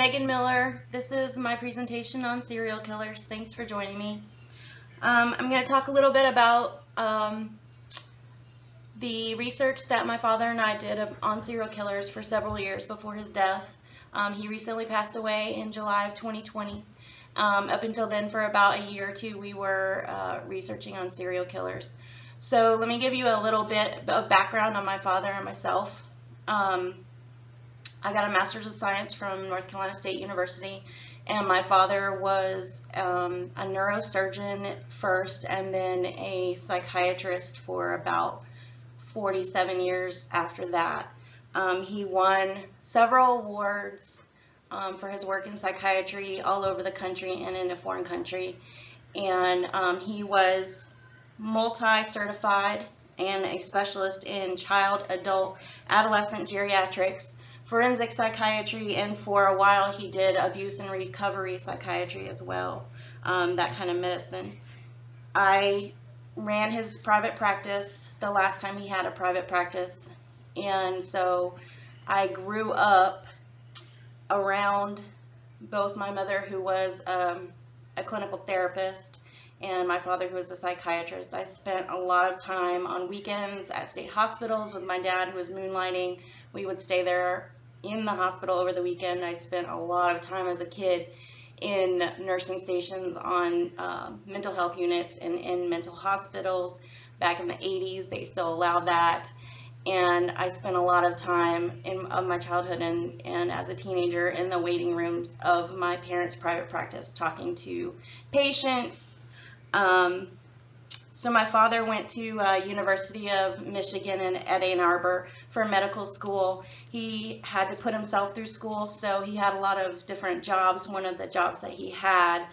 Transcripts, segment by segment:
Megan Miller. This is my presentation on serial killers. Thanks for joining me. I'm going to talk a little bit about the research that my father and I did on serial killers for several years before his death. He recently passed away in July of 2020. Up until then, for about a year or two, we were researching on serial killers. So let me give you a little bit of background on my father and myself. I got a Master's of Science from North Carolina State University, and my father was a neurosurgeon first and then a psychiatrist for about 47 years after that. He won several awards for his work in psychiatry all over the country and in a foreign country, and he was multi-certified and a specialist in child, adult, adolescent geriatrics, forensic psychiatry, and for a while he did abuse and recovery psychiatry as well, that kind of medicine. I ran his private practice the last time he had a private practice, and so I grew up around both my mother, who was a clinical therapist, and my father, who was a psychiatrist. I spent a lot of time on weekends at state hospitals with my dad, who was moonlighting. We would stay there in the hospital over the weekend. I spent a lot of time as a kid in nursing stations on mental health units and in mental hospitals. Back in the 80s, they still allowed that. And I spent a lot of time of my childhood and as a teenager in the waiting rooms of my parents' private practice, talking to patients. So my father went to University of Michigan at Ann Arbor for medical school. He had to put himself through school, so he had a lot of different jobs. One of the jobs that he had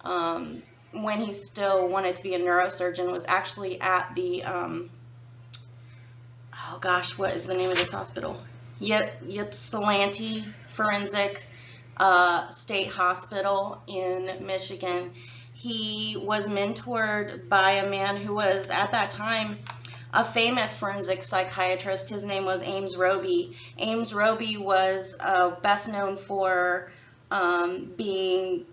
when he still wanted to be a neurosurgeon was actually at the, oh gosh, what is the name of this hospital? Ypsilanti Forensic State Hospital in Michigan. He was mentored by a man who was, at that time, a famous forensic psychiatrist. His name was Ames Roby. Ames Roby was best known for being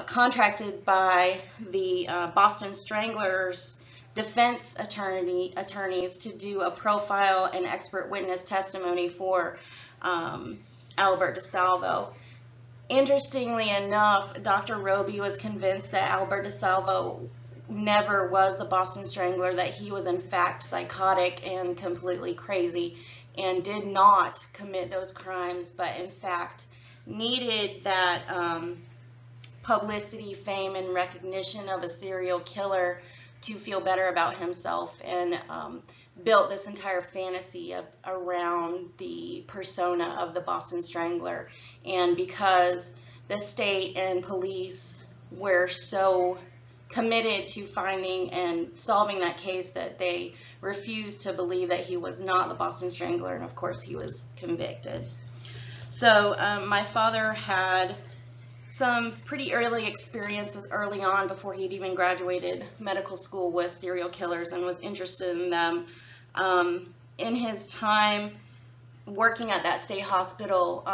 contracted by the Boston Stranglers defense attorneys to do a profile and expert witness testimony for Albert DeSalvo. Interestingly enough, Dr. Roby was convinced that Albert DeSalvo never was the Boston Strangler, that he was in fact psychotic and completely crazy and did not commit those crimes, but in fact needed that publicity, fame, and recognition of a serial killer to feel better about himself, and built this entire fantasy around the persona of the Boston Strangler. And because the state and police were so committed to finding and solving that case that they refused to believe that he was not the Boston Strangler, and of course he was convicted. So my father had some pretty early experiences early on, before he'd even graduated medical school, with serial killers and was interested in them. In his time working at that state hospital,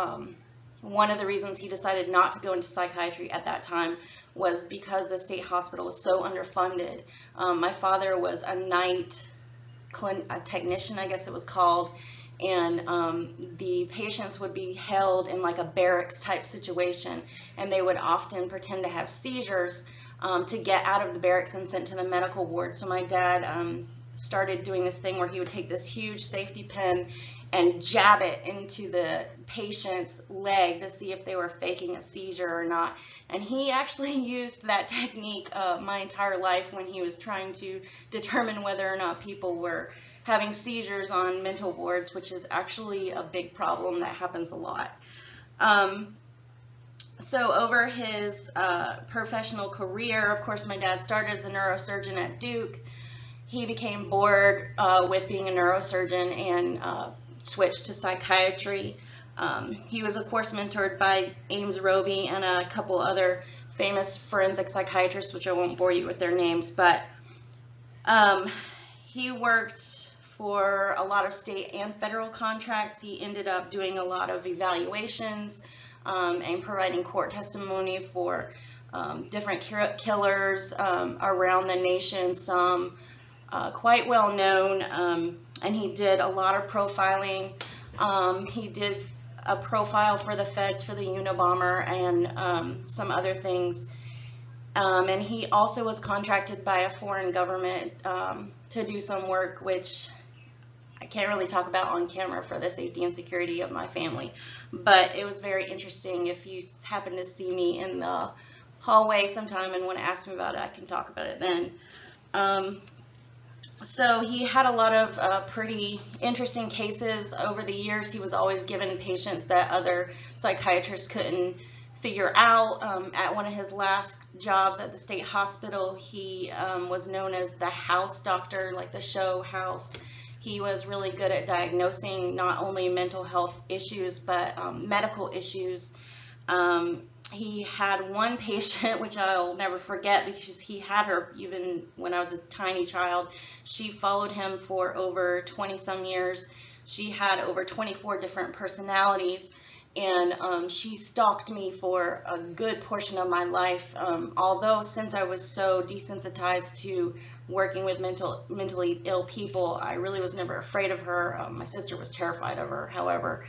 one of the reasons he decided not to go into psychiatry at that time was because the state hospital was so underfunded. My father was a night technician, I guess it was called, and the patients would be held in like a barracks type situation, and they would often pretend to have seizures to get out of the barracks and sent to the medical ward. So my dad started doing this thing where he would take this huge safety pin and jab it into the patient's leg to see if they were faking a seizure or not. And he actually used that technique my entire life when he was trying to determine whether or not people were having seizures on mental wards, which is actually a big problem that happens a lot. So over his professional career, of course, my dad started as a neurosurgeon at Duke. He became bored with being a neurosurgeon and switched to psychiatry. He was, of course, mentored by Ames Roby and a couple other famous forensic psychiatrists, which I won't bore you with their names, but he worked for a lot of state and federal contracts. He ended up doing a lot of evaluations and providing court testimony for different killers around the nation, some quite well known, and he did a lot of profiling. He did a profile for the feds for the Unabomber and some other things. And he also was contracted by a foreign government to do some work, which I can't really talk about on camera for the safety and security of my family. But it was very interesting. If you happen to see me in the hallway sometime and want to ask me about it, I can talk about it then. So he had a lot of pretty interesting cases over the years. He was always given patients that other psychiatrists couldn't figure out. At one of his last jobs at the state hospital, he was known as the house doctor, like the show House. He was really good at diagnosing not only mental health issues, but medical issues. He had one patient, which I'll never forget because he had her even when I was a tiny child. She followed him for over 20-some years. She had over 24 different personalities, and she stalked me for a good portion of my life. Although since I was so desensitized to working with mentally ill people, I really was never afraid of her. My sister was terrified of her, however.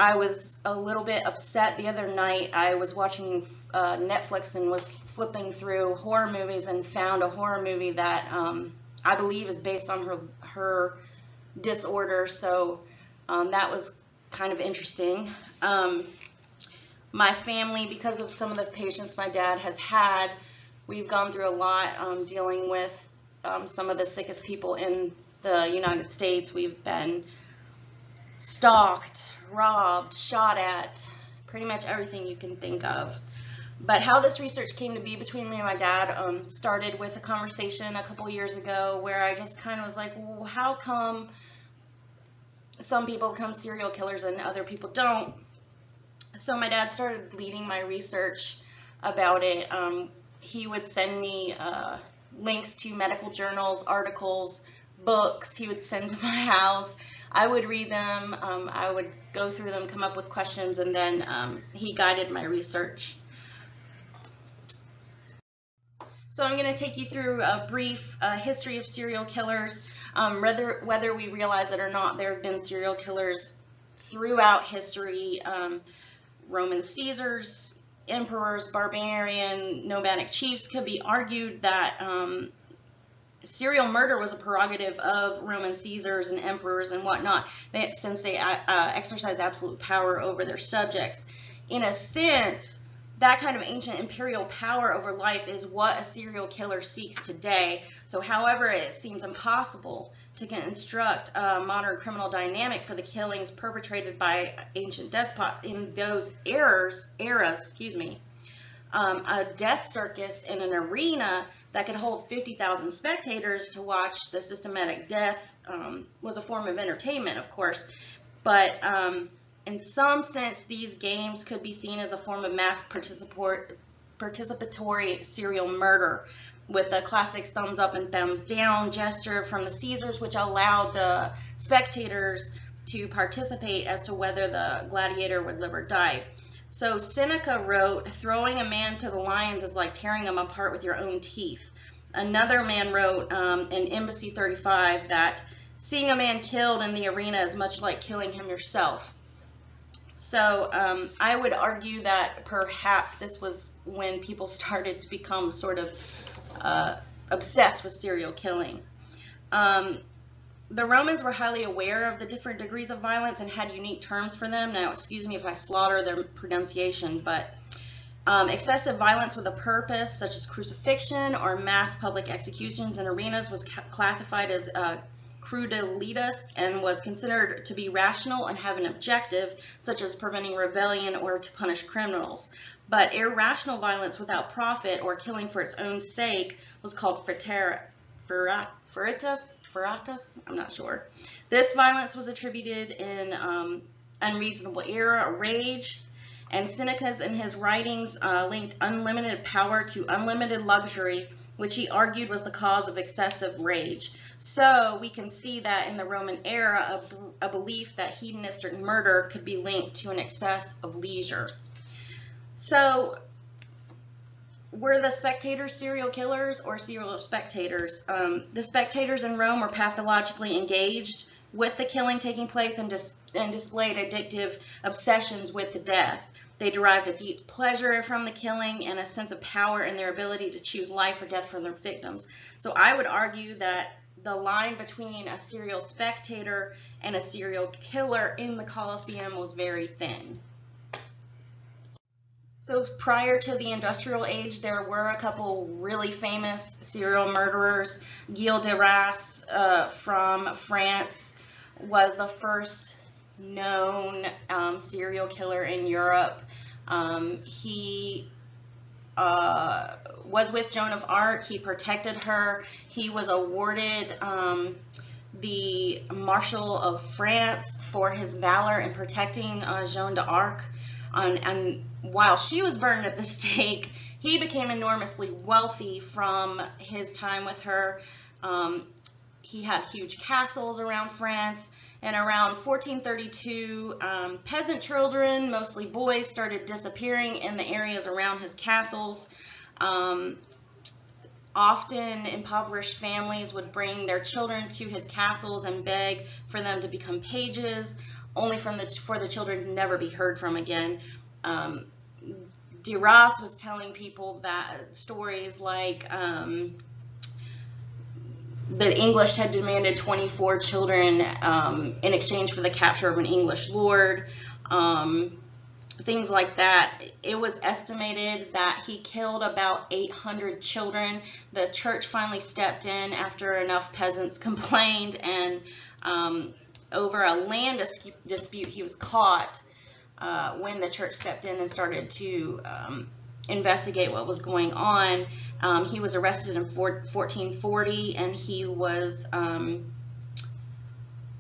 I was a little bit upset the other night. I was watching Netflix and was flipping through horror movies and found a horror movie that I believe is based on her disorder. So that was kind of interesting. My family, because of some of the patients my dad has had, we've gone through a lot dealing with some of the sickest people in the United States. We've been stalked, robbed, shot at, pretty much everything you can think of. But how this research came to be between me and my dad started with a conversation a couple years ago where I just kind of was like, well, how come some people become serial killers and other people don't? So my dad started leading my research about it. He would send me links to medical journals, articles, books he would send to my house. I would read them, I would go through them, come up with questions, and then he guided my research. So I'm going to take you through a brief history of serial killers. Whether we realize it or not, there have been serial killers throughout history. Roman Caesars, emperors, barbarian, nomadic chiefs. Could be argued that serial murder was a prerogative of Roman Caesars and emperors and whatnot, since they exercised absolute power over their subjects. In a sense, that kind of ancient imperial power over life is what a serial killer seeks today. So however, it seems impossible to construct a modern criminal dynamic for the killings perpetrated by ancient despots in those eras, a death circus in an arena that could hold 50,000 spectators to watch the systematic death was a form of entertainment, of course. But in some sense, these games could be seen as a form of mass participatory serial murder, with the classic thumbs up and thumbs down gesture from the Caesars, which allowed the spectators to participate as to whether the gladiator would live or die. So Seneca wrote, "Throwing a man to the lions is like tearing him apart with your own teeth." Another man wrote in Embassy 35 that seeing a man killed in the arena is much like killing him yourself. So I would argue that perhaps this was when people started to become sort of obsessed with serial killing. The Romans were highly aware of the different degrees of violence and had unique terms for them. Now, excuse me if I slaughter their pronunciation, but excessive violence with a purpose, such as crucifixion or mass public executions in arenas, was classified as crudelitas and was considered to be rational and have an objective, such as preventing rebellion or to punish criminals. But irrational violence without profit or killing for its own sake was called feratus, I'm not sure. This violence was attributed in unreasonable ira, rage, and Seneca in his writings linked unlimited power to unlimited luxury which he argued was the cause of excessive rage. So we can see that in the Roman era, a belief that hedonistic murder could be linked to an excess of leisure. So were the spectators serial killers or serial spectators? The spectators in Rome were pathologically engaged with the killing taking place and displayed addictive obsessions with the death. They derived a deep pleasure from the killing and a sense of power in their ability to choose life or death for their victims. So I would argue that the line between a serial spectator and a serial killer in the Colosseum was very thin. So prior to the Industrial Age, there were a couple really famous serial murderers. Gilles de Rais from France was the first known serial killer in Europe. He was with Joan of Arc. He protected her. He was awarded the Marshal of France for his valor in protecting Joan d'Arc. And while she was burned at the stake, he became enormously wealthy from his time with her. He had huge castles around France. And around 1432, peasant children, mostly boys, started disappearing in the areas around his castles. Often impoverished families would bring their children to his castles and beg for them to become pages, only for the children to never be heard from again. De Rais was telling people that stories like the English had demanded 24 children in exchange for the capture of an English lord, things like that. It was estimated that he killed about 800 children. The church finally stepped in after enough peasants complained, and over a land dispute, he was caught when the church stepped in and started to investigate what was going on. He was arrested in 1440, and he was,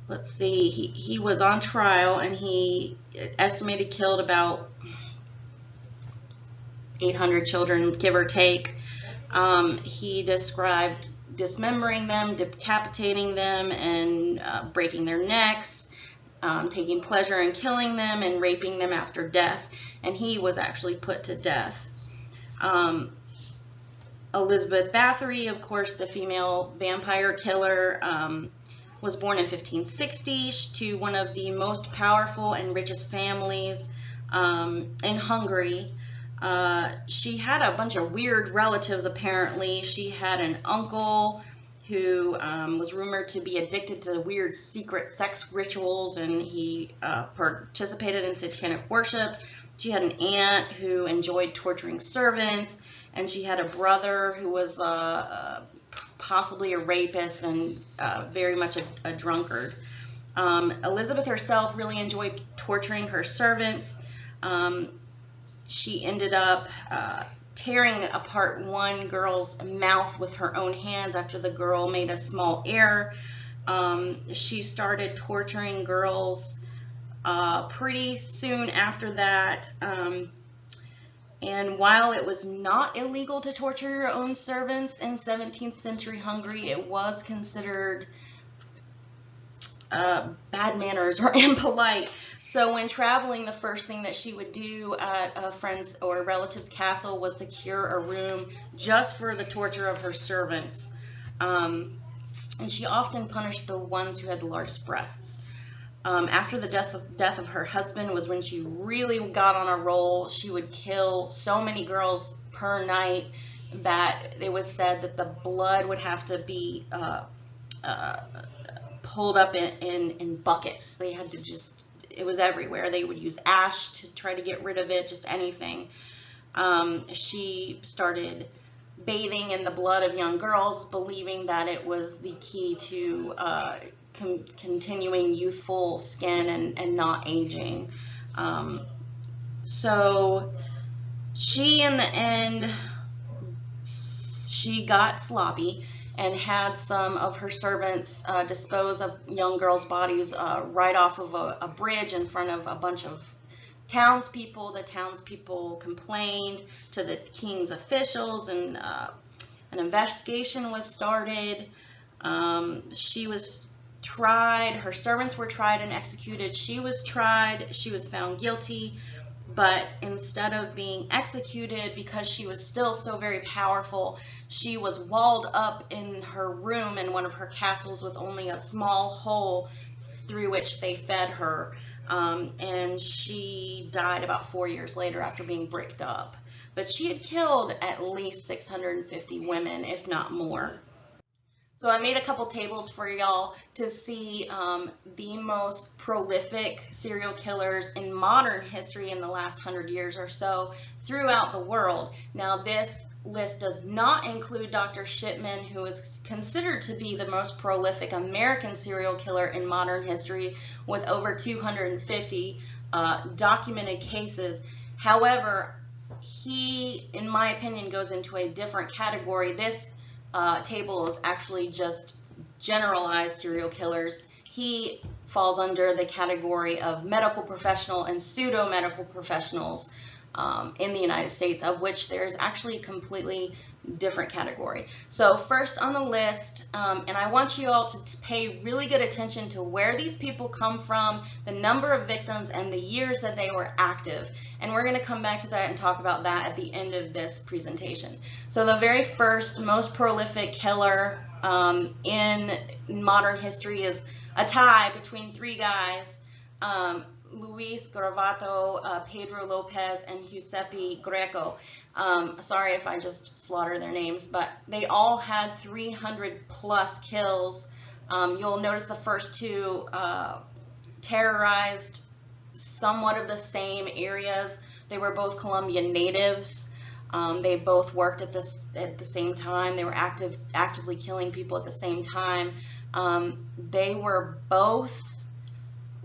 let's see, he was on trial, and he estimated killed about 800 children, give or take. He described dismembering them, decapitating them, and breaking their necks, taking pleasure in killing them, and raping them after death. And he was actually put to death. Elizabeth Bathory, of course, the female vampire killer, was born in 1560 to one of the most powerful and richest families in Hungary. She had a bunch of weird relatives, apparently. She had an uncle who was rumored to be addicted to weird secret sex rituals, and he participated in satanic worship. She had an aunt who enjoyed torturing servants, and she had a brother who was possibly a rapist and very much a drunkard. Elizabeth herself really enjoyed torturing her servants. She ended up tearing apart one girl's mouth with her own hands after the girl made a small error. She started torturing girls pretty soon after that. And while it was not illegal to torture your own servants in 17th century Hungary, it was considered bad manners or impolite. So when traveling, the first thing that she would do at a friend's or relative's castle was secure a room just for the torture of her servants. And she often punished the ones who had the largest breasts. After the death of her husband was when she really got on a roll. She would kill so many girls per night that it was said that the blood would have to be pulled up in buckets. They had to just, it was everywhere. They would use ash to try to get rid of it, just anything. She started bathing in the blood of young girls, believing that it was the key to continuing youthful skin and not aging. So she, in the end, she got sloppy and had some of her servants dispose of young girls' bodies right off of a bridge in front of a bunch of townspeople. The townspeople complained to the king's officials, and An investigation was started. She was tried. Her servants were tried and executed. She was tried. She was found guilty. But instead of being executed, because she was still so very powerful, she was walled up in her room in one of her castles with only a small hole through which they fed her. And she died about 4 years later after being bricked up. But she had killed at least 650 women, if not more. So I made a couple tables for y'all to see the most prolific serial killers in modern history in the last 100 years or so throughout the world. Now this list does not include Dr. Shipman, who is considered to be the most prolific American serial killer in modern history with over 250 documented cases. However, he, in my opinion, goes into a different category. This table is actually just generalized serial killers. He falls under the category of medical professional and pseudo-medical professionals in the United States, of which there's actually a completely different category. So first on the list, and I want you all to pay really good attention to where these people come from, the number of victims, and the years that they were active. And we're going to come back to that and talk about that at the end of this presentation. So the very first most prolific killer in modern history is a tie between three guys, Luis Gravato, Pedro Lopez, and Giuseppe Greco. Sorry if I just slaughter their names, but they all had 300 plus kills. You'll notice the first two terrorized somewhat of the same areas. They were both Colombian natives. They both worked at the same time. They were actively killing people at the same time. They were both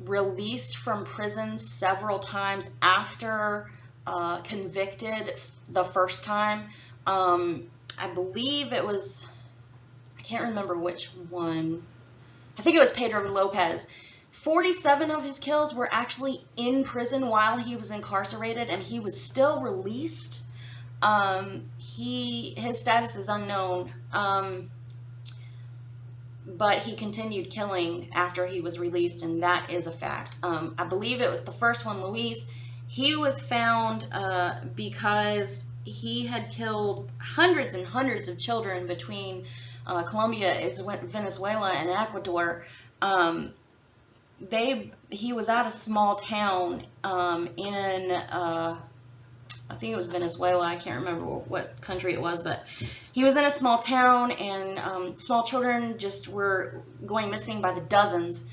released from prison several times after convicted the first time. I believe it was, I can't remember which one. I think it was Pedro Lopez. 47 of his kills were actually in prison while he was incarcerated, and he was still released. His status is unknown, but he continued killing after he was released, and that is a fact. I believe it was the first one, Luis. He was found because he had killed hundreds and hundreds of children between Colombia, Venezuela, and Ecuador. He was at a small town in, I think it was Venezuela, I can't remember what country it was, but he was in a small town, and small children just were going missing by the dozens.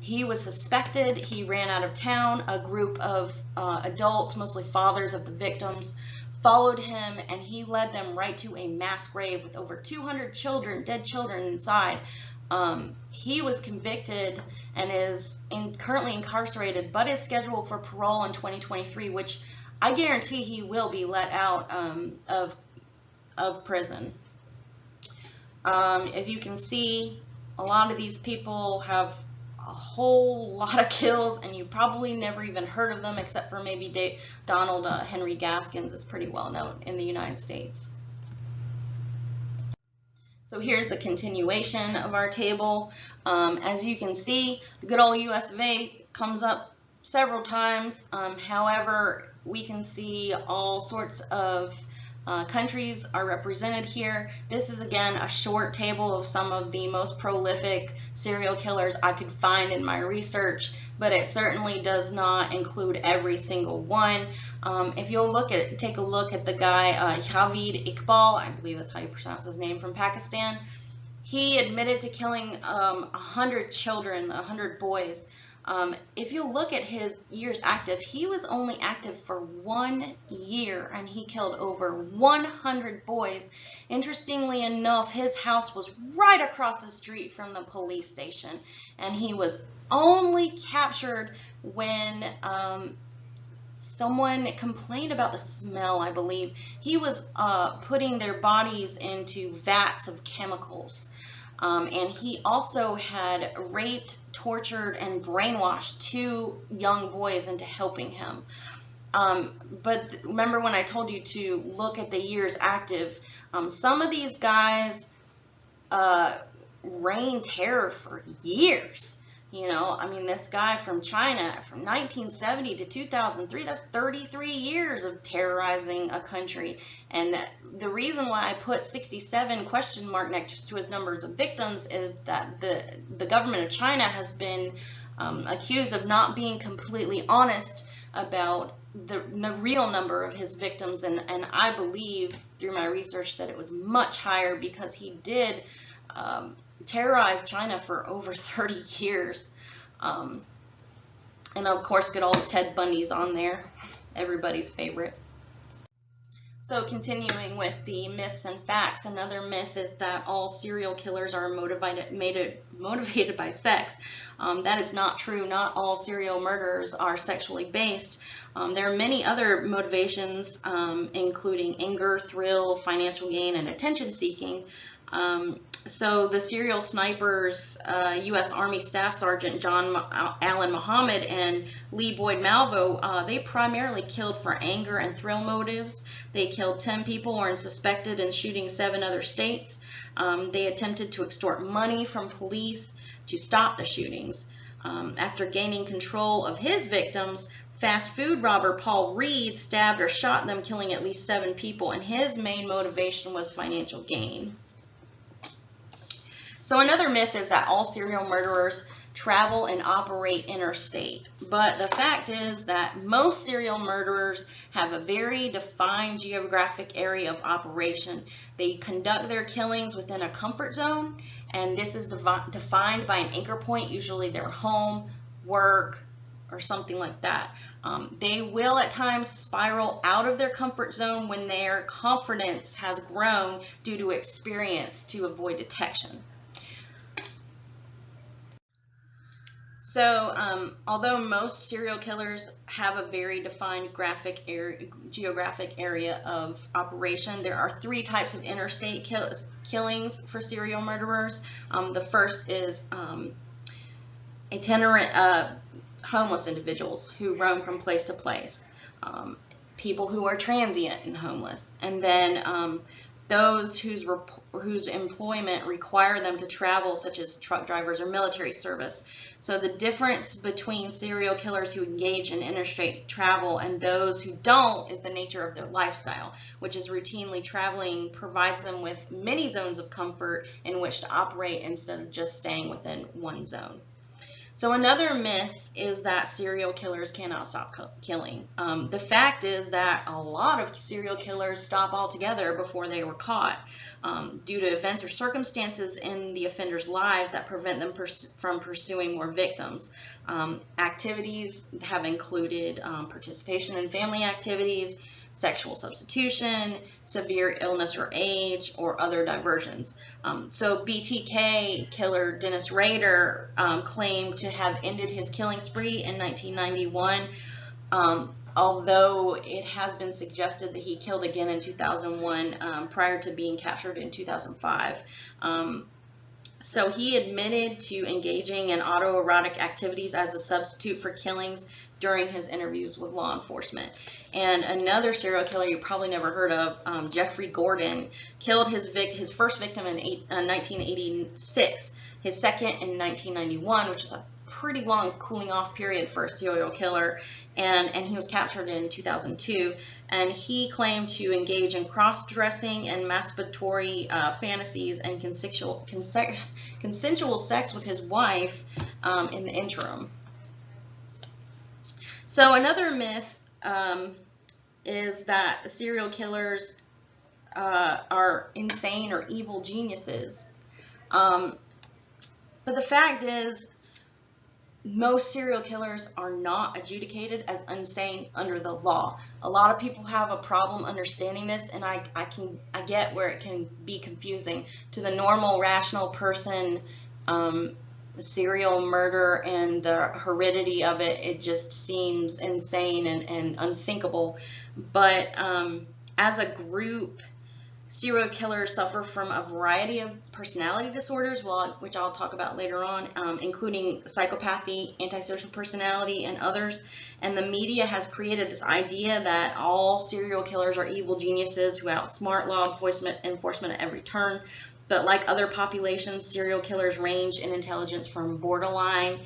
He was suspected. He ran out of town. A group of adults, mostly fathers of the victims, followed him, and he led them right to a mass grave with over 200 children, dead children inside. He was convicted and is currently incarcerated, but is scheduled for parole in 2023, which I guarantee he will be let out of prison. As you can see, a lot of these people have a whole lot of kills, and you probably never even heard of them, except for maybe Donald Henry Gaskins is pretty well known in the United States. So here's the continuation of our table. As you can see, the good old US of A comes up several times. However, we can see all sorts of countries are represented here. This is again a short table of some of the most prolific serial killers I could find in my research, but it certainly does not include every single one. If you'll take a look at the guy Javid Iqbal, I believe that's how you pronounce his name, from Pakistan. He admitted to killing 100 children, 100 boys. If you look at his years active, he was only active for 1 year, and he killed over 100 boys. Interestingly enough, his house was right across the street from the police station, and he was only captured when someone complained about the smell, I believe. He was putting their bodies into vats of chemicals. And he also had raped, tortured, and brainwashed 2 young boys into helping him. But remember when I told you to look at the years active, some of these guys reigned terror for years. You know, I mean, this guy from China from 1970 to 2003, that's 33 years of terrorizing a country. And the reason why I put 67 question mark next to his numbers of victims is that the government of China has been accused of not being completely honest about the real number of his victims. And I believe through my research that it was much higher, because he did terrorized China for over 30 years. And of course, get all the Ted Bundys on there, everybody's favorite. So continuing with the myths and facts, another myth is that all serial killers are motivated by sex. That is not true. Not all serial murderers are sexually based. There are many other motivations, including anger, thrill, financial gain, and attention seeking. So the serial snipers, U.S. Army Staff Sergeant John Allen Muhammad and Lee Boyd Malvo, they primarily killed for anger and thrill motives. They killed 10 people, were suspected in shooting 7 other states. They attempted to extort money from police to stop the shootings. After gaining control of his victims, fast food robber Paul Reed stabbed or shot them, killing at least 7 people, and his main motivation was financial gain. So another myth is that all serial murderers travel and operate interstate. But the fact is that most serial murderers have a very defined geographic area of operation. They conduct their killings within a comfort zone, and this is defined by an anchor point, usually their home, work, or something like that. They will at times spiral out of their comfort zone when their confidence has grown due to experience to avoid detection. So although most serial killers have a very defined geographic area of operation, there are 3 types of interstate killings for serial murderers. The first is itinerant homeless individuals who roam from place to place, people who are transient and homeless, and then those whose employment require them to travel, such as truck drivers or military service. So the difference between serial killers who engage in interstate travel and those who don't is the nature of their lifestyle, which is routinely traveling provides them with many zones of comfort in which to operate instead of just staying within one zone. So another myth is that serial killers cannot stop killing. The fact is that a lot of serial killers stop altogether before they were caught due to events or circumstances in the offender's lives that prevent them from pursuing more victims. Activities have included participation in family activities, sexual substitution, severe illness or age, or other diversions. So BTK killer Dennis Rader claimed to have ended his killing spree in 1991, although it has been suggested that he killed again in 2001 prior to being captured in 2005. So he admitted to engaging in autoerotic activities as a substitute for killings during his interviews with law enforcement. And another serial killer you probably never heard of, Jeffrey Gordon, killed his first victim in 1986, his second in 1991, which is a pretty long cooling off period for a serial killer, and he was captured in 2002, and he claimed to engage in cross-dressing and masturbatory fantasies and consensual sex with his wife in the interim. So another myth is that serial killers are insane or evil geniuses. But the fact is, most serial killers are not adjudicated as insane under the law. A lot of people have a problem understanding this, and I get where it can be confusing to the normal, rational person. Serial murder and the heredity of it, it just seems insane and unthinkable. But as a group, Serial killers suffer from a variety of personality disorders, which I'll talk about later on, including psychopathy, antisocial personality, and others. And the media has created this idea that all serial killers are evil geniuses who outsmart law enforcement at every turn. But like other populations, serial killers range in intelligence from borderline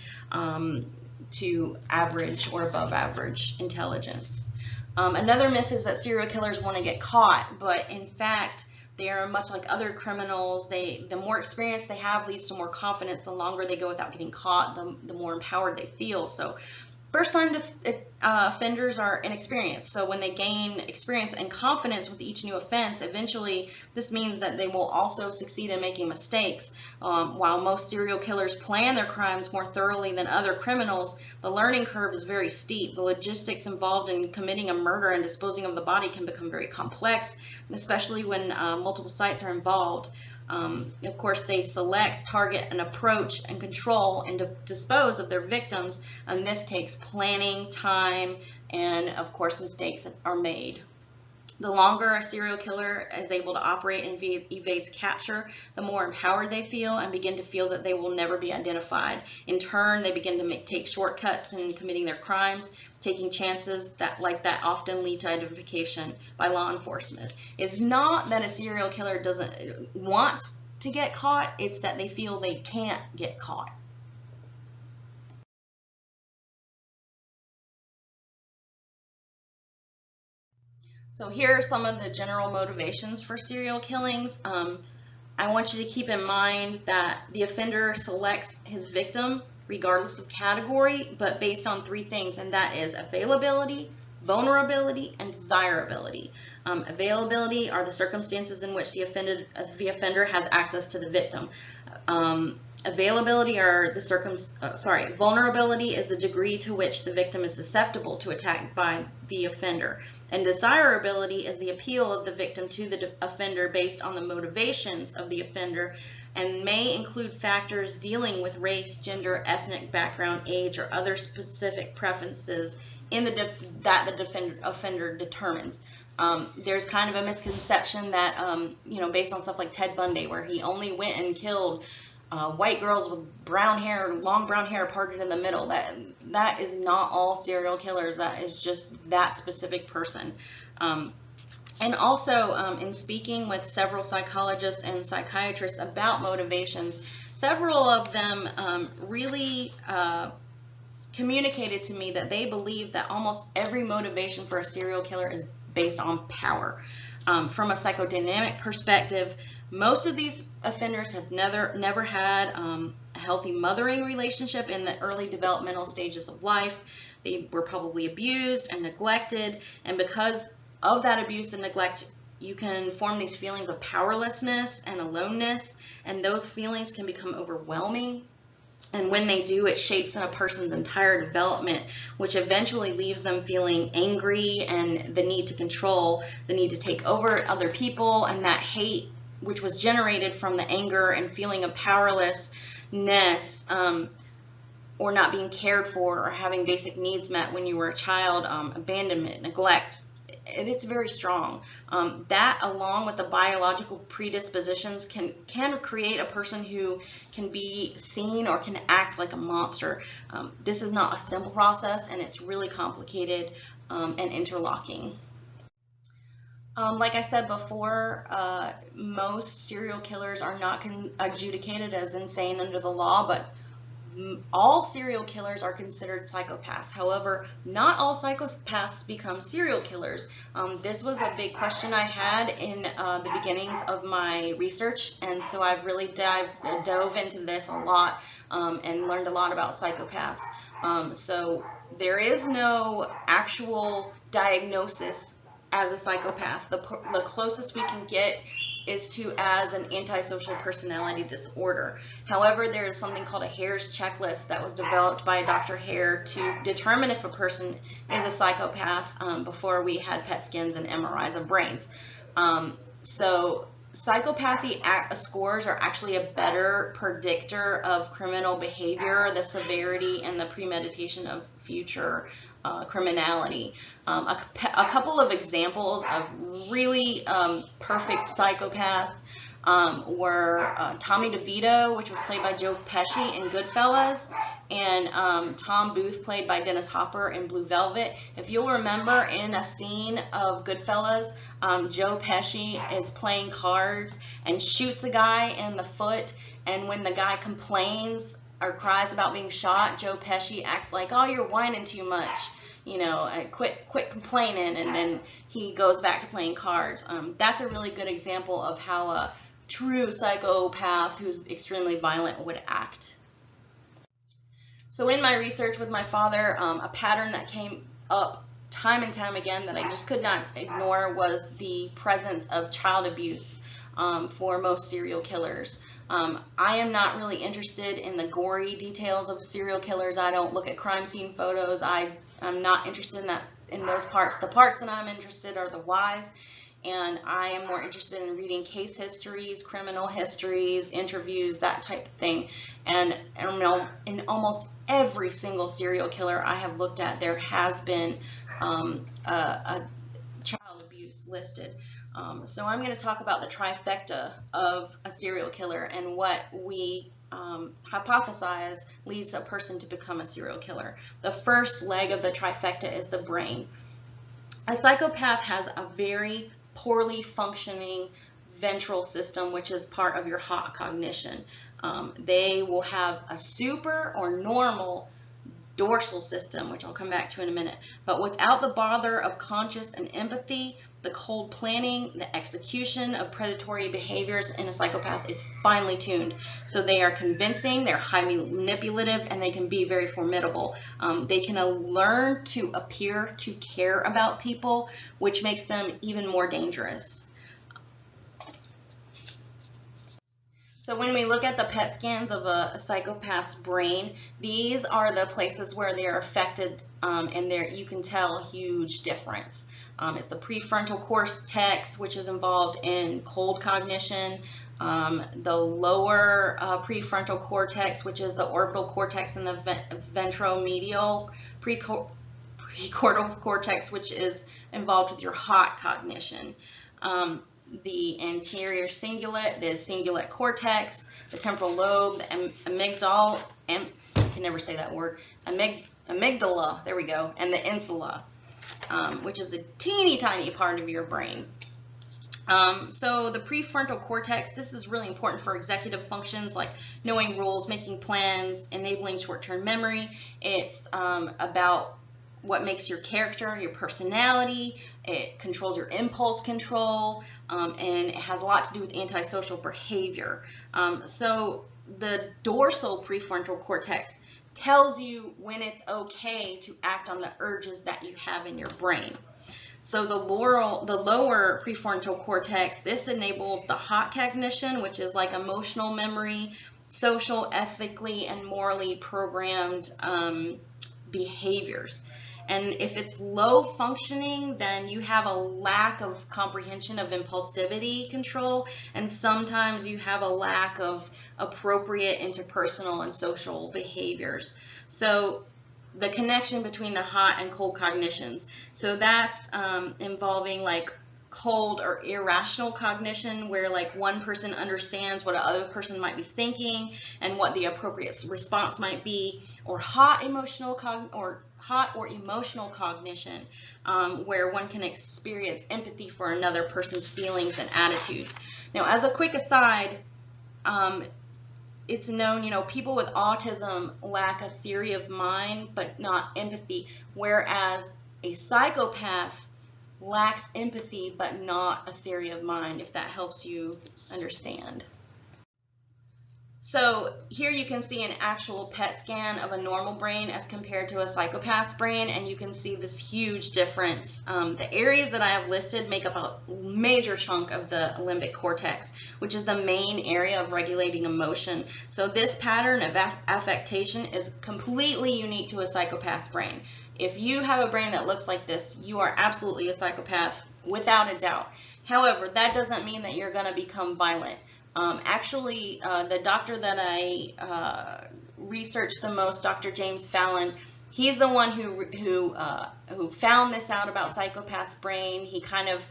to average or above average intelligence. Another myth is that serial killers want to get caught, but in fact, they are much like other criminals. The more experience they have leads to more confidence. The longer they go without getting caught, the more empowered they feel. So first-time offenders are inexperienced. So when they gain experience and confidence with each new offense, eventually this means that they will also succeed in making mistakes. While most serial killers plan their crimes more thoroughly than other criminals, the learning curve is very steep. The logistics involved in committing a murder and disposing of the body can become very complex, especially when multiple sites are involved. Of course, they select, target, and approach and control and dispose of their victims, and this takes planning, time, and of course mistakes are made. The longer a serial killer is able to operate and evades capture, the more empowered they feel and begin to feel that they will never be identified. In turn, they begin to take shortcuts in committing their crimes, taking chances that often lead to identification by law enforcement. It's not that a serial killer wants to get caught, it's that they feel they can't get caught. So here are some of the general motivations for serial killings. I want you to keep in mind that the offender selects his victim regardless of category, but based on three things, and that is availability, vulnerability, and desirability. Availability are the circumstances in which the offender has access to the victim. Vulnerability is the degree to which the victim is susceptible to attack by the offender. And desirability is the appeal of the victim to the offender based on the motivations of the offender and may include factors dealing with race, gender, ethnic background, age, or other specific preferences that the offender determines. There's kind of a misconception that, based on stuff like Ted Bundy, where he only went and killed white girls with brown hair, long brown hair parted in the middle. That is not all serial killers. That is just that specific person. And also, in speaking with several psychologists and psychiatrists about motivations, several of them really communicated to me that they believe that almost every motivation for a serial killer is based on power. From a psychodynamic perspective, most of these offenders have never had a healthy mothering relationship in the early developmental stages of life. They were probably abused and neglected, and because of that abuse and neglect, you can form these feelings of powerlessness and aloneness, and those feelings can become overwhelming. And when they do, it shapes a person's entire development, which eventually leaves them feeling angry and the need to control, the need to take over other people, and that hate, which was generated from the anger and feeling of powerlessness, or not being cared for, or having basic needs met when you were a child, abandonment, neglect. It's very strong. That, along with the biological predispositions, can create a person who can be seen or can act like a monster. This is not a simple process, and it's really complicated and interlocking. Like I said before, most serial killers are not adjudicated as insane under the law, but all serial killers are considered psychopaths. However, not all psychopaths become serial killers. This was a big question I had in the beginnings of my research, and so I've really dove into this a lot and learned a lot about psychopaths. So there is no actual diagnosis as a psychopath. The closest we can get is as an antisocial personality disorder. However, there is something called a Hare's checklist that was developed by Dr. Hare to determine if a person is a psychopath before we had PET scans and MRIs of brains. So psychopathy scores are actually a better predictor of criminal behavior, the severity, and the premeditation of future criminality. A couple of examples of really perfect psychopaths were Tommy DeVito, which was played by Joe Pesci in Goodfellas, and Tom Booth, played by Dennis Hopper in Blue Velvet. If you'll remember, in a scene of Goodfellas, Joe Pesci is playing cards and shoots a guy in the foot, and when the guy complains or cries about being shot, Joe Pesci acts like, "Oh, you're whining too much, you know, quit complaining," and then he goes back to playing cards. That's a really good example of how a true psychopath who's extremely violent would act. So in my research with my father, a pattern that came up time and time again that I just could not ignore was the presence of child abuse for most serial killers. I am not really interested in the gory details of serial killers. I don't look at crime scene photos. I'm not interested in those parts. The parts that I'm interested are the whys, and I am more interested in reading case histories, criminal histories, interviews, that type of thing. And in almost every single serial killer I have looked at, there has been a child abuse listed. So I'm going to talk about the trifecta of a serial killer and what we hypothesize leads a person to become a serial killer. The first leg of the trifecta is the brain. A psychopath has a very poorly functioning ventral system, which is part of your hot cognition. They will have a super or normal dorsal system, which I'll come back to in a minute, but without the bother of conscious and empathy, the cold planning, the execution of predatory behaviors in a psychopath is finely tuned. So they are convincing, they're highly manipulative, and they can be very formidable. They can learn to appear to care about people, which makes them even more dangerous. So when we look at the PET scans of a psychopath's brain, these are the places where they are affected, and there you can tell a huge difference. It's the prefrontal cortex, which is involved in cold cognition, the lower prefrontal cortex, which is the orbital cortex, and the ventromedial precortical cortex, which is involved with your hot cognition. The anterior cingulate, the cingulate cortex, the temporal lobe, the amygdala, I can never say that word, amygdala, there we go, and the insula, which is a teeny tiny part of your brain. So the prefrontal cortex, this is really important for executive functions like knowing rules, making plans, enabling short-term memory. It's about what makes your character, your personality. It controls your impulse control, and it has a lot to do with antisocial behavior. So the dorsal prefrontal cortex tells you when it's okay to act on the urges that you have in your brain. So the lower prefrontal cortex, this enables the hot cognition, which is like emotional memory, social, ethically, and morally programmed behaviors. And if it's low functioning, then you have a lack of comprehension of impulsivity control, and sometimes you have a lack of appropriate interpersonal and social behaviors. So the connection between the hot and cold cognitions. So that's involving like cold or irrational cognition, where like one person understands what another person might be thinking and what the appropriate response might be, or hot or emotional cognition, where one can experience empathy for another person's feelings and attitudes. Now, as a quick aside, it's known, people with autism lack a theory of mind but not empathy, whereas a psychopath lacks empathy but not a theory of mind, if that helps you understand. So here you can see an actual PET scan of a normal brain as compared to a psychopath's brain, and you can see this huge difference. The areas that I have listed make up a major chunk of the limbic cortex, which is the main area of regulating emotion. So this pattern of affectation is completely unique to a psychopath's brain. If you have a brain that looks like this, you are absolutely a psychopath without a doubt. However, that doesn't mean that you're going to become violent. Actually, the doctor that I researched the most, Dr. James Fallon, he's the one who found this out about psychopath's brain. He kind of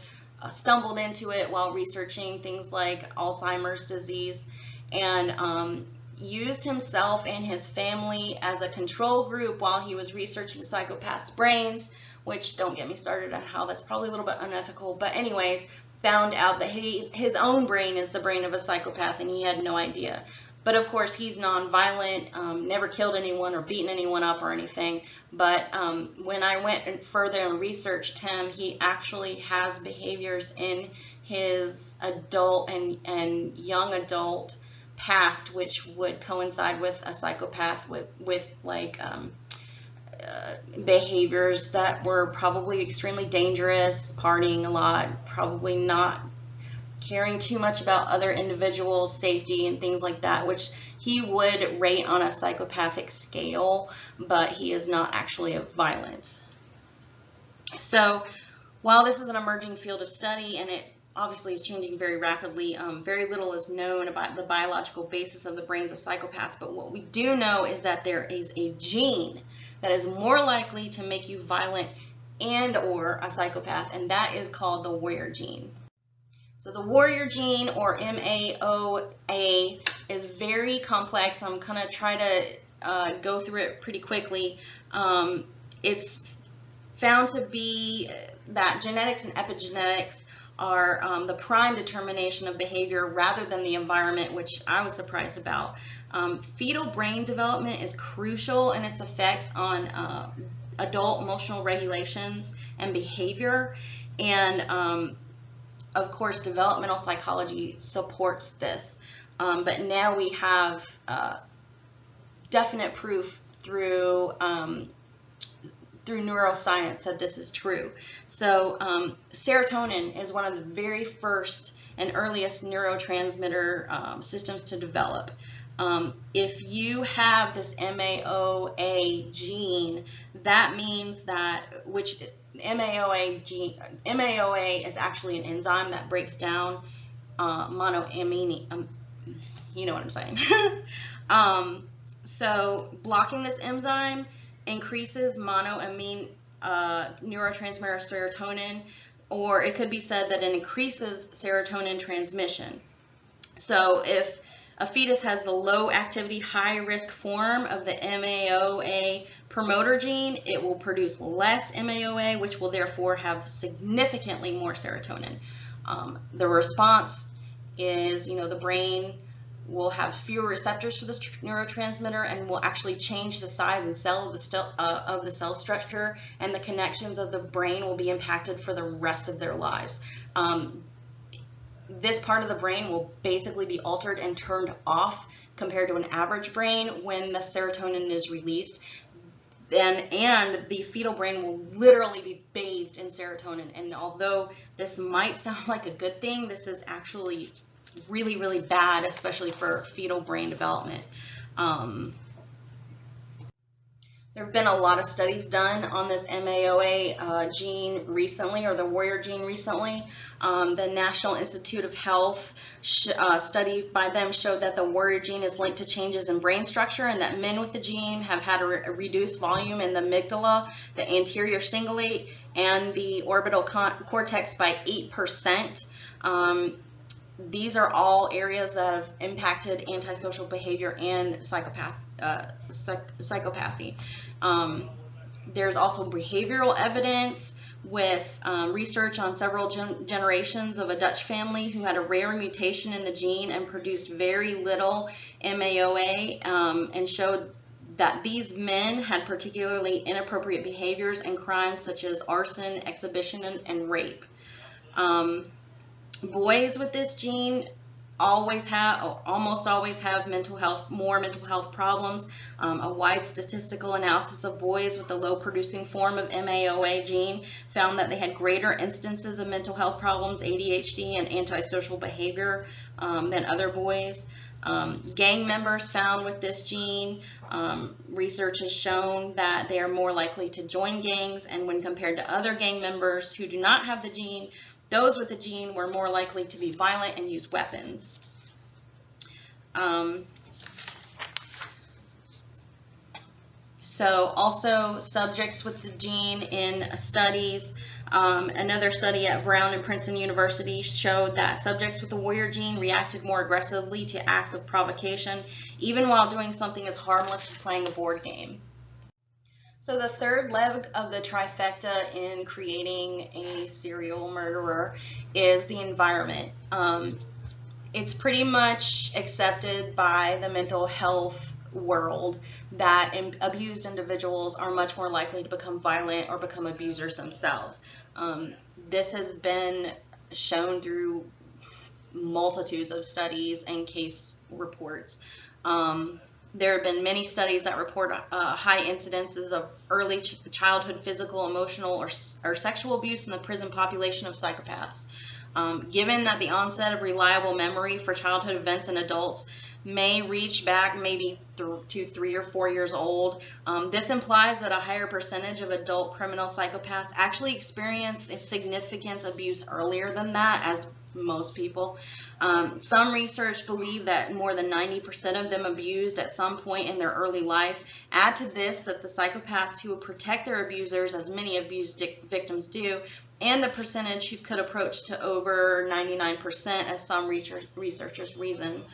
stumbled into it while researching things like Alzheimer's disease, and used himself and his family as a control group while he was researching psychopaths' brains, which, don't get me started on how that's probably a little bit unethical, but anyways, found out that his own brain is the brain of a psychopath, and he had no idea. But of course, he's nonviolent, never killed anyone or beaten anyone up or anything. But when I went further and researched him, he actually has behaviors in his adult and young adult past which would coincide with a psychopath, with like behaviors that were probably extremely dangerous, partying a lot, probably not caring too much about other individuals' safety and things like that, which he would rate on a psychopathic scale, but he is not actually of violence. So while this is an emerging field of study, and it obviously is changing very rapidly, very little is known about the biological basis of the brains of psychopaths, but what we do know is that there is a gene that is more likely to make you violent and or a psychopath, and that is called the warrior gene. So the warrior gene, or MAOA, is very complex. I'm going to try to go through it pretty quickly. It's found to be that genetics and epigenetics are the prime determination of behavior rather than the environment, which I was surprised about. Fetal brain development is crucial in its effects on adult emotional regulations and behavior, and of course, developmental psychology supports this, but now we have definite proof through neuroscience that this is true. So serotonin is one of the very first and earliest neurotransmitter systems to develop. If you have this MAOA gene, that means that MAOA is actually an enzyme that breaks down monoamine. You know what I'm saying. So blocking this enzyme increases monoamine neurotransmitter serotonin, or it could be said that it increases serotonin transmission. So if a fetus has the low activity, high risk form of the MAOA promoter gene, it will produce less MAOA, which will therefore have significantly more serotonin. The response is, the brain will have fewer receptors for this neurotransmitter and will actually change the size and cell of the cell structure, and the connections of the brain will be impacted for the rest of their lives. This part of the brain will basically be altered and turned off compared to an average brain when the serotonin is released. And the fetal brain will literally be bathed in serotonin. And although this might sound like a good thing, this is actually really, really bad, especially for fetal brain development. There have been a lot of studies done on this MAOA gene recently, or the warrior gene recently. The National Institute of Health study by them showed that the warrior gene is linked to changes in brain structure, and that men with the gene have had a reduced volume in the amygdala, the anterior cingulate, and the orbital cortex by 8%. These are all areas that have impacted antisocial behavior and psychopathy. There's also behavioral evidence with research on several generations of a Dutch family who had a rare mutation in the gene and produced very little MAOA, and showed that these men had particularly inappropriate behaviors and crimes such as arson, exhibition, and rape. Boys with this gene almost always have more mental health problems. A wide statistical analysis of boys with the low producing form of MAOA gene found that they had greater instances of mental health problems, ADHD, and antisocial behavior than other boys. Gang members found with this gene, research has shown that they are more likely to join gangs, and when compared to other gang members who do not have the gene, those with the gene were more likely to be violent and use weapons. So also subjects with the gene in studies, another study at Brown and Princeton University showed that subjects with the warrior gene reacted more aggressively to acts of provocation, even while doing something as harmless as playing a board game. So the third leg of the trifecta in creating a serial murderer is the environment. It's pretty much accepted by the mental health world that abused individuals are much more likely to become violent or become abusers themselves. This has been shown through multitudes of studies and case reports. There have been many studies that report high incidences of early childhood physical, emotional, or sexual abuse in the prison population of psychopaths. Given that the onset of reliable memory for childhood events in adults may reach back maybe to 3 or 4 years old, this implies that a higher percentage of adult criminal psychopaths actually experience a significant abuse earlier than that, as most people. Some research believe that more than 90% of them abused at some point in their early life. Add to this that the psychopaths who would protect their abusers, as many abused victims do, and the percentage who could approach to over 99%, as some researchers reason.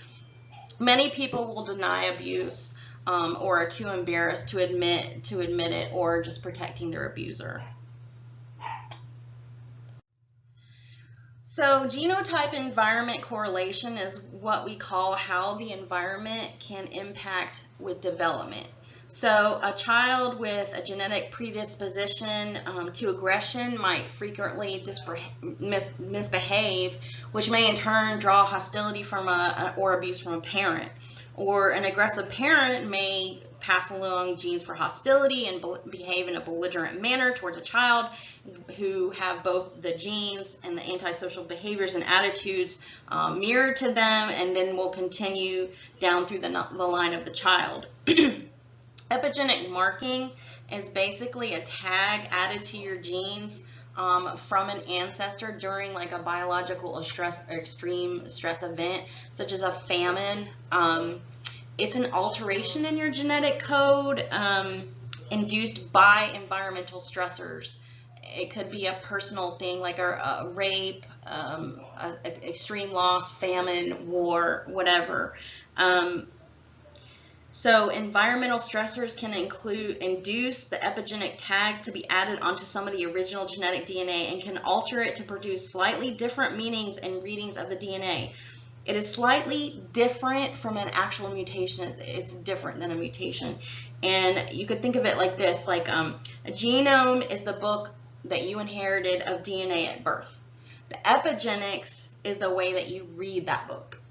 Many people will deny abuse or are too embarrassed to admit it, or just protecting their abuser. So genotype environment correlation is what we call how the environment can impact with development. So a child with a genetic predisposition to aggression might frequently misbehave, which may in turn draw hostility from or abuse from a parent. Or an aggressive parent may pass along genes for hostility and behave in a belligerent manner towards a child who have both the genes and the antisocial behaviors and attitudes mirrored to them, and then will continue down through the line of the child. Epigenetic marking is basically a tag added to your genes from an ancestor during like a biological or extreme stress event, such as a famine. It's an alteration in your genetic code induced by environmental stressors. It could be a personal thing like a rape, extreme loss, famine, war, whatever. So environmental stressors can induce the epigenetic tags to be added onto some of the original genetic DNA and can alter it to produce slightly different meanings and readings of the DNA. It is slightly different from an actual mutation. It's different than a mutation. And you could think of it like this, like a genome is the book that you inherited of DNA at birth. The epigenetics is the way that you read that book.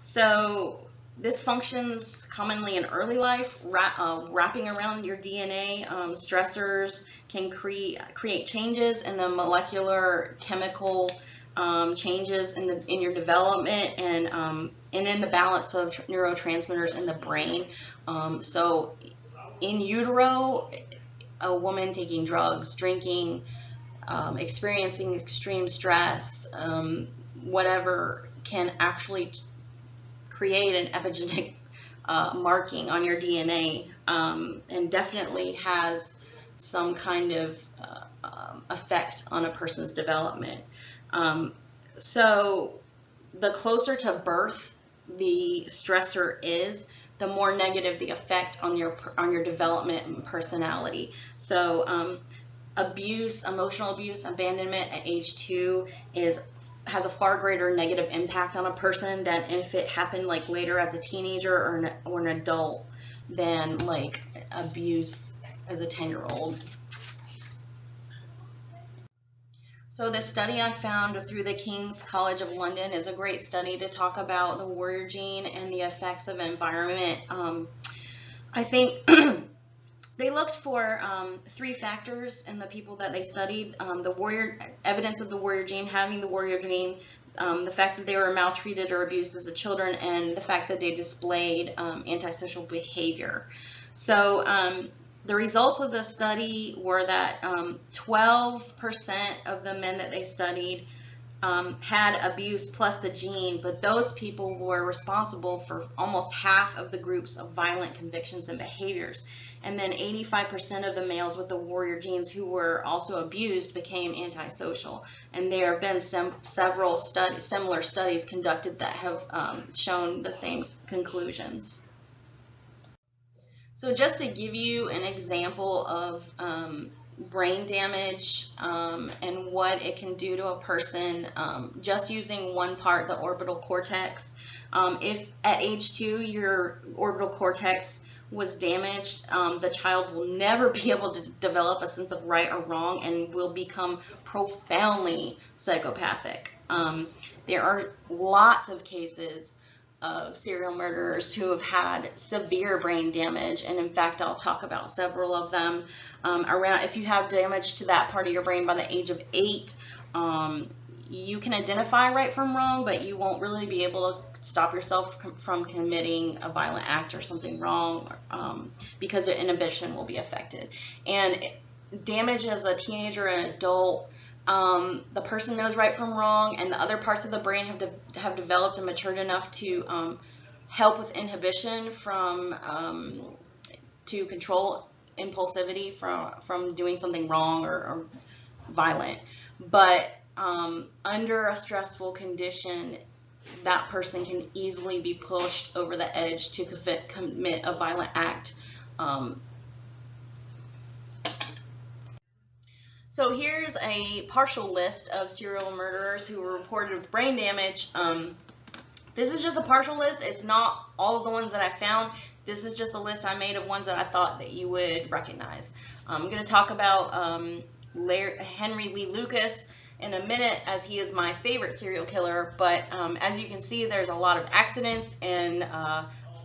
So this functions commonly in early life, wrapping around your DNA. Stressors can create changes in the molecular chemical changes in your development and in the balance of neurotransmitters in the brain. So in utero, a woman taking drugs, drinking, experiencing extreme stress, whatever, can actually create an epigenetic marking on your DNA, and definitely has some kind of effect on a person's development. So the closer to birth the stressor is, the more negative the effect on your development and personality. So abuse, emotional abuse, abandonment at age 2 has a far greater negative impact on a person than if it happened like later as a teenager or an adult than like abuse as a 10-year-old. So this study I found through the King's College of London is a great study to talk about the warrior gene and the effects of environment. I think they looked for 3 factors in the people that they studied: evidence of the warrior gene, having the warrior gene, the fact that they were maltreated or abused as a children, and the fact that they displayed antisocial behavior. So The results of the study were that 12% of the men that they studied had abuse plus the gene, but those people were responsible for almost half of the groups of violent convictions and behaviors. And then 85% of the males with the warrior genes who were also abused became antisocial. And there have been several similar studies conducted that have shown the same conclusions. So just to give you an example of brain damage and what it can do to a person, just using one part, the orbital cortex. If at age 2 your orbital cortex was damaged, the child will never be able to develop a sense of right or wrong and will become profoundly psychopathic. There are lots of cases of serial murderers who have had severe brain damage, and in fact I'll talk about several of them. If you have damage to that part of your brain by the age of 8, you can identify right from wrong, but you won't really be able to stop yourself from committing a violent act or something wrong, because the inhibition will be affected. And damage as a teenager and adult, the person knows right from wrong, and the other parts of the brain have developed and matured enough to help with inhibition to control impulsivity from doing something wrong or violent. But under a stressful condition, that person can easily be pushed over the edge to commit a violent act. So here's a partial list of serial murderers who were reported with brain damage. This is just a partial list. It's not all of the ones that I found. This is just the list I made of ones that I thought that you would recognize. I'm going to talk about Henry Lee Lucas in a minute, as he is my favorite serial killer, but as you can see, there's a lot of accidents and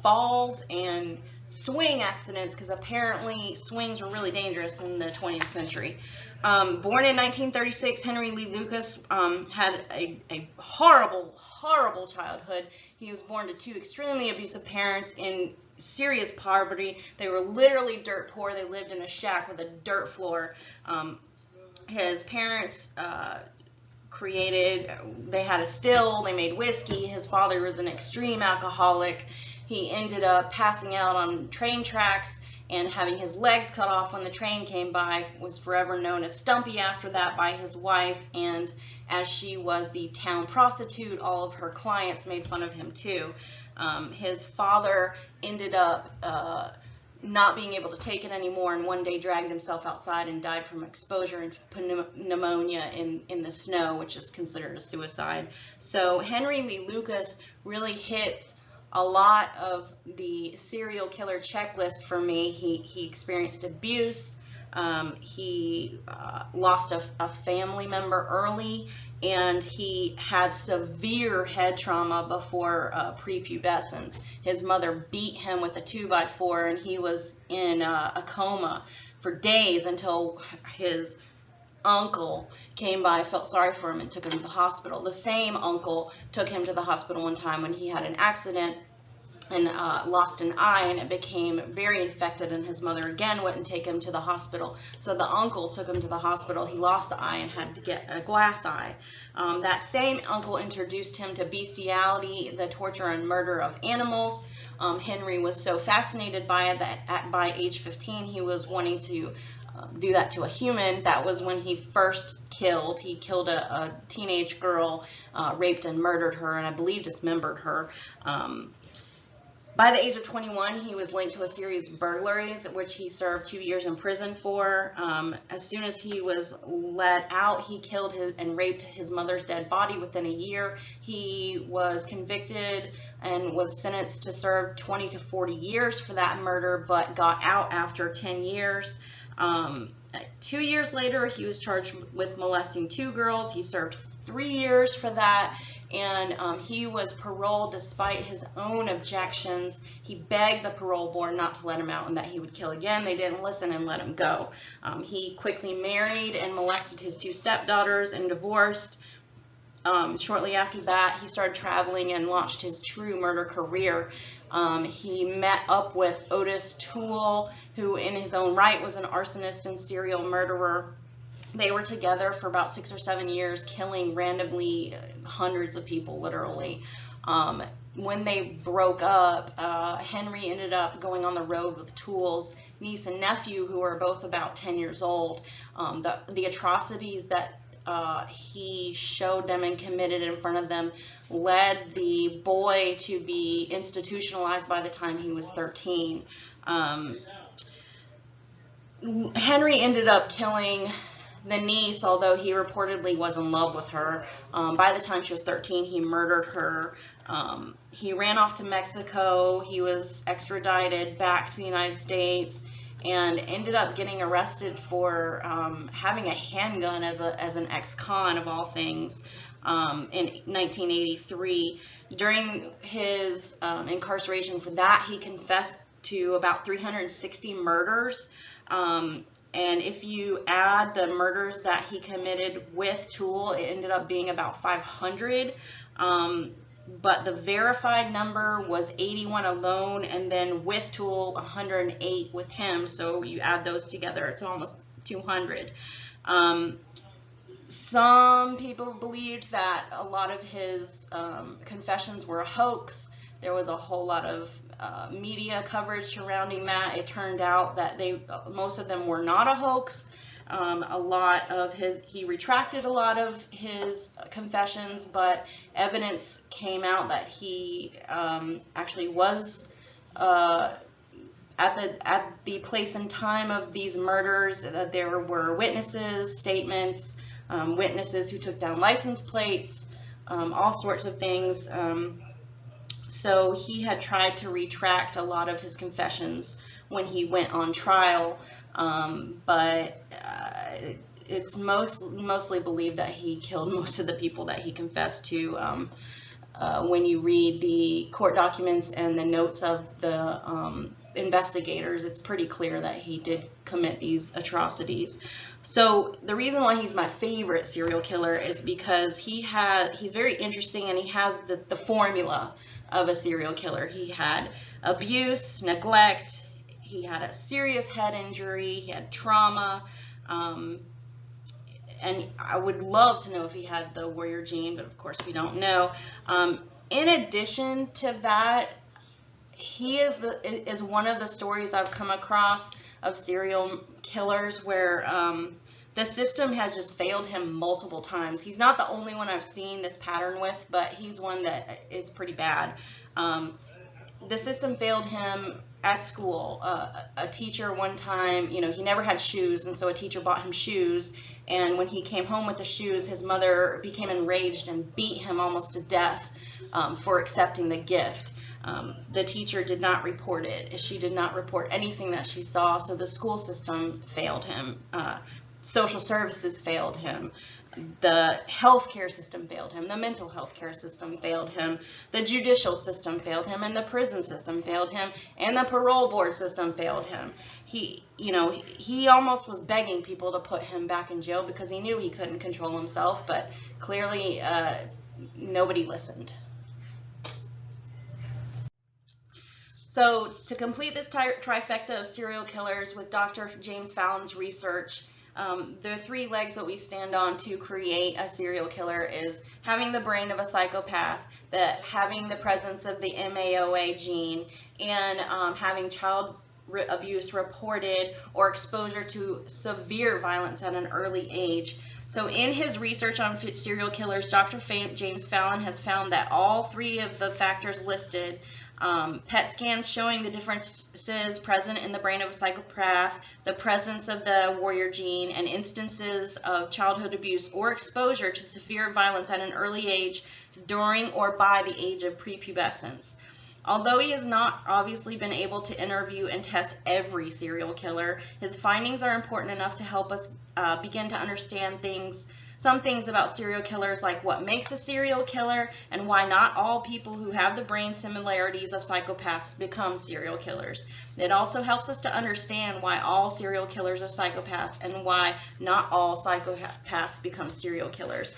falls and swing accidents, because apparently swings were really dangerous in the 20th century. Born in 1936, Henry Lee Lucas had a horrible, horrible childhood. He was born to 2 extremely abusive parents in serious poverty. They were literally dirt poor. They lived in a shack with a dirt floor. His parents they had a still, they made whiskey. His father was an extreme alcoholic. He ended up passing out on train tracks and having his legs cut off when the train came by. Was forever known as Stumpy after that by his wife, and as she was the town prostitute, all of her clients made fun of him too. His father ended up not being able to take it anymore, and one day dragged himself outside and died from exposure and pneumonia in the snow, which is considered a suicide. So Henry Lee Lucas really hits a lot of the serial killer checklist for me. He experienced abuse. He lost a family member early, and he had severe head trauma before prepubescence. His mother beat him with a 2x4, and he was in a coma for days until his uncle came by, felt sorry for him, and took him to the hospital. The same uncle took him to the hospital one time when he had an accident and lost an eye, and it became very infected, and his mother again wouldn't take him to the hospital. So the uncle took him to the hospital. He lost the eye and had to get a glass eye. That same uncle introduced him to bestiality, the torture and murder of animals. Henry was so fascinated by it that by age 15 he was wanting to do that to a human. That was when he first killed. He killed a teenage girl, raped and murdered her, and I believe dismembered her. By the age of 21, he was linked to a series of burglaries, which he served 2 years in prison for. As soon as he was let out, he killed and raped his mother's dead body within a year. He was convicted and was sentenced to serve 20 to 40 years for that murder, but got out after 10 years. 2 years later, he was charged with molesting 2 girls. He served 3 years for that. And he was paroled despite his own objections. He begged the parole board not to let him out and that he would kill again. They didn't listen and let him go. He quickly married and molested his 2 stepdaughters and divorced. Shortly after that, he started traveling and launched his true murder career. He met up with Otis Toole, who in his own right was an arsonist and serial murderer. They were together for about 6 or 7 years, killing randomly hundreds of people, literally. When they broke up, Henry ended up going on the road with Toole's niece and nephew, who were both about 10 years old. The atrocities that he showed them and committed in front of them led the boy to be institutionalized by the time he was 13. Henry ended up killing the niece, although he reportedly was in love with her. By the time she was 13, he murdered her. He ran off to Mexico. He was extradited back to the United States and ended up getting arrested for having a handgun as an ex-con of all things in 1983. During his incarceration for that, he confessed to about 360 murders. And if you add the murders that he committed with Toole, it ended up being about 500. But the verified number was 81 alone, and then with Toole, 108 with him. So you add those together, it's almost 200. Some people believed that a lot of his confessions were a hoax. There was a whole lot of media coverage surrounding that. It turned out that most of them were not a hoax. He retracted a lot of his confessions, but evidence came out that he actually was at the place and time of these murders. That there were witnesses, statements, witnesses who took down license plates, all sorts of things. So he had tried to retract a lot of his confessions when he went on trial, but it's mostly believed that he killed most of the people that he confessed to. When you read the court documents and the notes of the investigators, it's pretty clear that he did commit these atrocities. So the reason why he's my favorite serial killer is because he's very interesting, and he has the formula of a serial killer. He had abuse, neglect, he had a serious head injury, he had trauma, and I would love to know if he had the warrior gene, but of course we don't know. In addition to that, he is one of the stories I've come across of serial killers where the system has just failed him multiple times. He's not the only one I've seen this pattern with, but he's one that is pretty bad. The system failed him at school. A teacher one time, he never had shoes, and so a teacher bought him shoes, and when he came home with the shoes, his mother became enraged and beat him almost to death for accepting the gift. The teacher did not report it. She did not report anything that she saw, so the school system failed him. Social services failed him. The healthcare system failed him. The mental health care system failed him. The judicial system failed him, and the prison system failed him, and the parole board system failed him. He almost was begging people to put him back in jail because he knew he couldn't control himself, but clearly nobody listened. So to complete this trifecta of serial killers with Dr. James Fallon's research, the three legs that we stand on to create a serial killer is having the brain of a psychopath, having the presence of the MAOA gene, and having child abuse reported or exposure to severe violence at an early age. So in his research on serial killers, Dr. James Fallon has found that all three of the factors listed, PET scans showing the differences present in the brain of a psychopath, the presence of the warrior gene, and instances of childhood abuse or exposure to severe violence at an early age during or by the age of prepubescence. Although he has not obviously been able to interview and test every serial killer, his findings are important enough to help us begin to understand some things about serial killers, like what makes a serial killer and why not all people who have the brain similarities of psychopaths become serial killers. It also helps us to understand why all serial killers are psychopaths and why not all psychopaths become serial killers.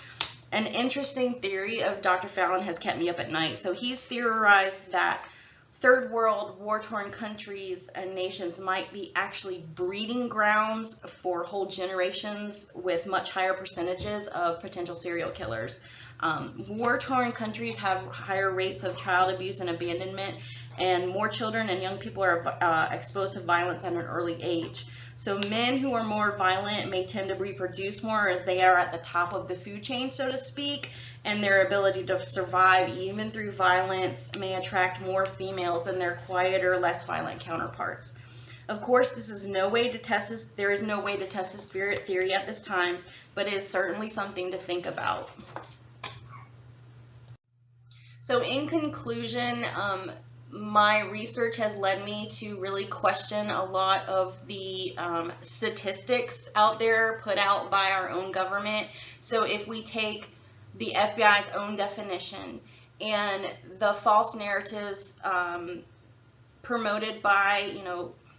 An interesting theory of Dr. Fallon has kept me up at night. So he's theorized that third world war-torn countries and nations might be actually breeding grounds for whole generations with much higher percentages of potential serial killers. War-torn countries have higher rates of child abuse and abandonment, and more children and young people are exposed to violence at an early age. So men who are more violent may tend to reproduce more, as they are at the top of the food chain, so to speak, and their ability to survive even through violence may attract more females than their quieter, less violent counterparts. Of course, there is no way to test the spirit theory at this time, but it is certainly something to think about. So in conclusion, my research has led me to really question a lot of the statistics out there put out by our own government. So if we take the FBI's own definition and the false narratives promoted by,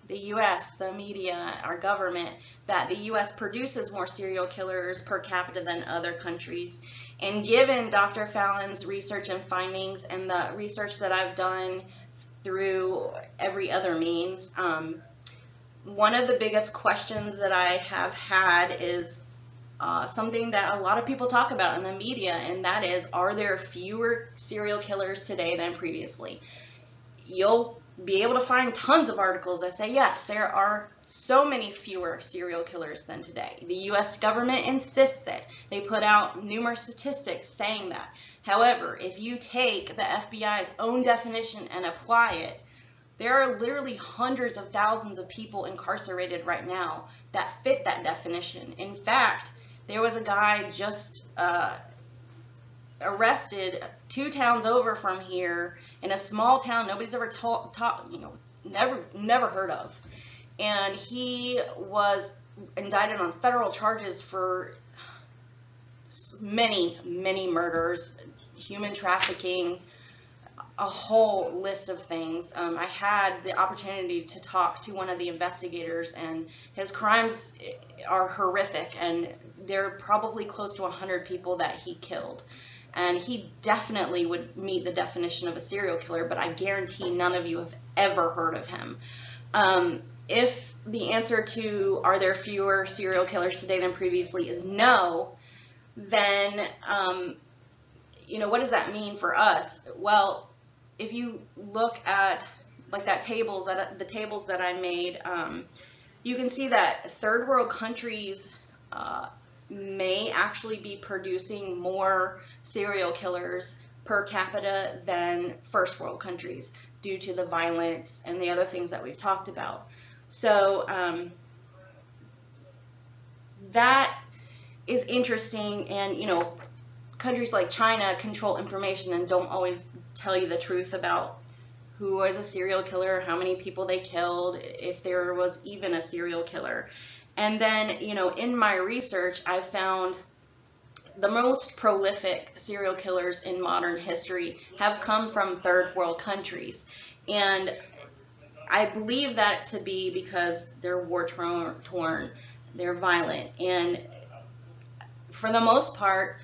the U.S., the media, our government, that the U.S. produces more serial killers per capita than other countries. And given Dr. Fallon's research and findings and the research that I've done through every other means, one of the biggest questions that I have had is something that a lot of people talk about in the media, and that is, are there fewer serial killers today than previously? You'll be able to find tons of articles that say, yes, there are so many fewer serial killers than today. The U.S. government insists it. They put out numerous statistics saying that. However, if you take the FBI's own definition and apply it, there are literally hundreds of thousands of people incarcerated right now that fit that definition. In fact, there was a guy just arrested 2 towns over from here in a small town nobody's ever never heard of, and he was indicted on federal charges for many murders, human trafficking, a whole list of things. I had the opportunity to talk to one of the investigators, and his crimes are horrific, and there are probably close to 100 people that he killed. And he definitely would meet the definition of a serial killer, but I guarantee none of you have ever heard of him. If the answer to are there fewer serial killers today than previously is no, then, what does that mean for us? Well, if you look at like the tables that I made, you can see that third world countries may actually be producing more serial killers per capita than first world countries due to the violence and the other things that we've talked about. So that is interesting, and countries like China control information and don't always tell you the truth about who was a serial killer, how many people they killed, if there was even a serial killer. And then, in my research, I found the most prolific serial killers in modern history have come from third world countries. And I believe that to be because they're war-torn, they're violent, and for the most part,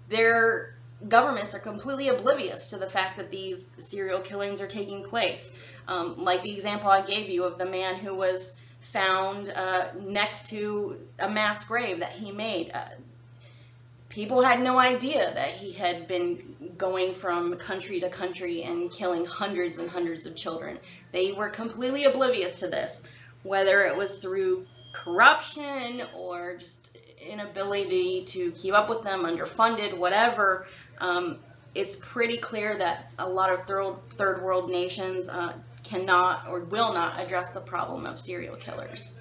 their governments are completely oblivious to the fact that these serial killings are taking place. Like the example I gave you of the man who was found next to a mass grave that he made. People had no idea that he had been going from country to country and killing hundreds and hundreds of children. They were completely oblivious to this, whether it was through corruption or just inability to keep up with them, underfunded, whatever. It's pretty clear that a lot of third world nations cannot or will not address the problem of serial killers.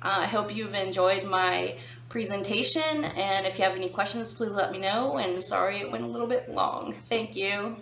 I hope you've enjoyed my presentation, and if you have any questions, please let me know, and sorry it went a little bit long. Thank you.